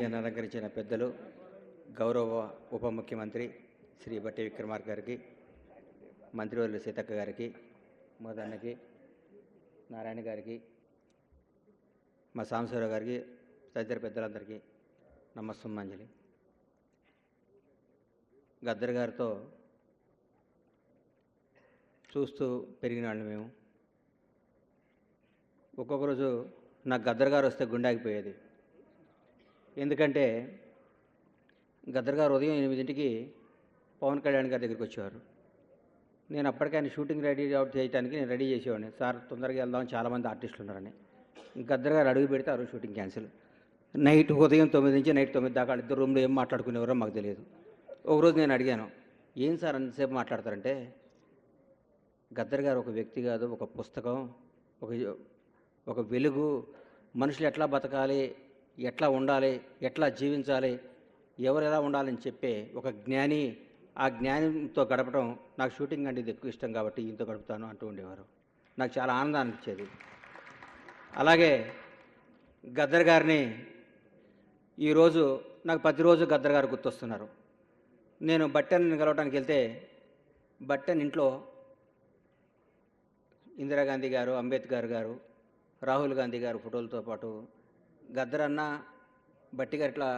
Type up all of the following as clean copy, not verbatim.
నేను అలంకరించిన పెద్దలు గౌరవ ఉప ముఖ్యమంత్రి శ్రీ బట్టి విక్రమార్క గారికి, మంత్రివర్యులు సీతక్క గారికి, మోదన్నకి, నారాయణ గారికి, మా సాంబశివరావు గారికి, తదితర పెద్దలందరికీ నమస్సుమాంజలి. గద్దర్ గారితో చూస్తూ పెరిగిన వాళ్ళు మేము. ఒక్కొక్క రోజు నాకు గద్దర్ గారు వస్తే గుండె ఆగిపోయేది. ఎందుకంటే గద్దర్ గారు ఉదయం 8ంటికి పవన్ కళ్యాణ్ గారి దగ్గరికి వచ్చేవారు. నేను అప్పటికే ఆయన షూటింగ్ రెడీ చేయడానికి నేను రెడీ చేసేవాడిని. సార్ తొందరగా వెళ్దాం, చాలామంది ఆర్టిస్టులు ఉన్నారని. గద్దర్ గారు అడుగు పెడితే ఆ రోజు షూటింగ్ క్యాన్సిల్. ఉదయం 9 నుంచి నైట్ 9 దాకా ఇద్దరు రూమ్లో ఏం మాట్లాడుకునేవారో మాకు తెలియదు. ఒకరోజు నేను అడిగాను, ఏం సార్ అంతసేపు మాట్లాడతారంటే, గద్దర్ గారు ఒక వ్యక్తి కాదు, ఒక పుస్తకం, ఒక వెలుగు, మనుషులు ఎట్లా బతకాలి, ఎట్లా ఉండాలి, ఎట్లా జీవించాలి, ఎవరు ఎలా ఉండాలని చెప్పే ఒక జ్ఞాని. ఆ జ్ఞానంతో గడపడం నాకు షూటింగ్ అంటే ఇది ఎక్కువ ఇష్టం కాబట్టి ఈయనతో గడుపుతాను అంటూ ఉండేవారు. నాకు చాలా ఆనందాన్ని ఇచ్చేది. అలాగే గద్దర్ గారిని ఈరోజు నాకు ప్రతిరోజు గద్దర్ గారు గుర్తొస్తున్నారు. నేను బట్టెని కలవడానికి వెళ్తే బట్టెన్ ఇంట్లో ఇందిరాగాంధీ గారు, అంబేద్కర్ గారు, రాహుల్ గాంధీ గారు ఫోటోలతో పాటు గద్దర్ అన్న, బట్టి గారు ఇట్లా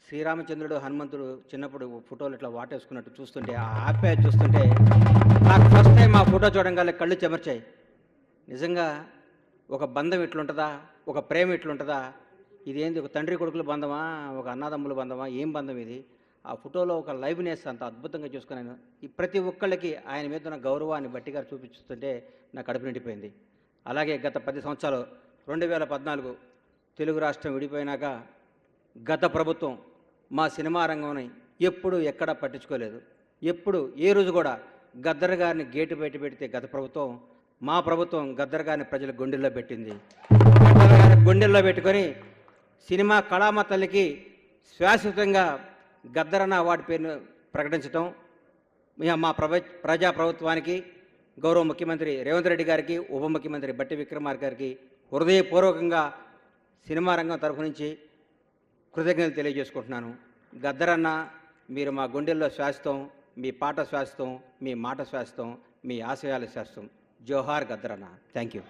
శ్రీరామచంద్రుడు, హనుమంతుడు చిన్నప్పుడు ఫోటోలు ఇట్లా వాటేసుకున్నట్టు చూస్తుంటే, ఆ ఆప్యాయత చూస్తుంటే నాకు ఫస్ట్ టైం ఆ ఫోటో చూడంగానే కళ్ళు చెమర్చాయి. నిజంగా ఒక బంధం ఇట్లుంటుందా, ఒక ప్రేమ ఇట్లుంటుందా, ఇదేంది ఒక తండ్రి కొడుకుల బంధమా, ఒక అన్నదమ్ముల బంధమా, ఏం బంధం ఇది? ఆ ఫోటోలో ఒక లైవ్నెస్ అంత అద్భుతంగా చూసుకున్నాను. ఈ ప్రతి ఒక్కళ్ళకి ఆయన మీద ఉన్న గౌరవాన్ని బట్టి గారు చూపిస్తుంటే నాకు కడుపు నిండిపోయింది. అలాగే గత 10 సంవత్సరాలు 2014 తెలుగు రాష్ట్రం విడిపోయినాక గత ప్రభుత్వం మా సినిమా రంగంని ఎప్పుడు ఎక్కడా పట్టించుకోలేదు. ఎప్పుడు ఏ రోజు కూడా గద్దర్ గారిని గేటు బయట పెడితే గత ప్రభుత్వం, మా ప్రభుత్వం గద్దర్ గారిని ప్రజల గుండెల్లో పెట్టింది. గద్దర్ గారిని గుండెల్లో పెట్టుకొని సినిమా కళామ తల్లికి శాశ్వతంగా గద్దర్ అన్న అవార్డు పేరును ప్రకటించడం, మా ప్రజాప్రభుత్వానికి, గౌరవ ముఖ్యమంత్రి రేవంత్ రెడ్డి గారికి, ఉప ముఖ్యమంత్రి బట్టి విక్రమార్క గారికి హృదయపూర్వకంగా సినిమా రంగం తరఫు నుంచి కృతజ్ఞతలు తెలియజేసుకుంటున్నాను. గద్దర్ అన్న, మీరు మా గుండెల్లో శాశ్వతం, మీ పాట శాశ్వతం, మీ మాట శాశ్వతం, మీ ఆశయాల శాశ్వతం. జోహార్ గద్దర్ అన్న. Thank you.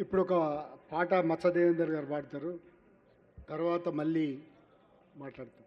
ఇప్పుడు ఒక పాట మత్స్య దేవేందర్ గారు పాడతారు, తర్వాత మళ్ళీ మాట్లాడతారు.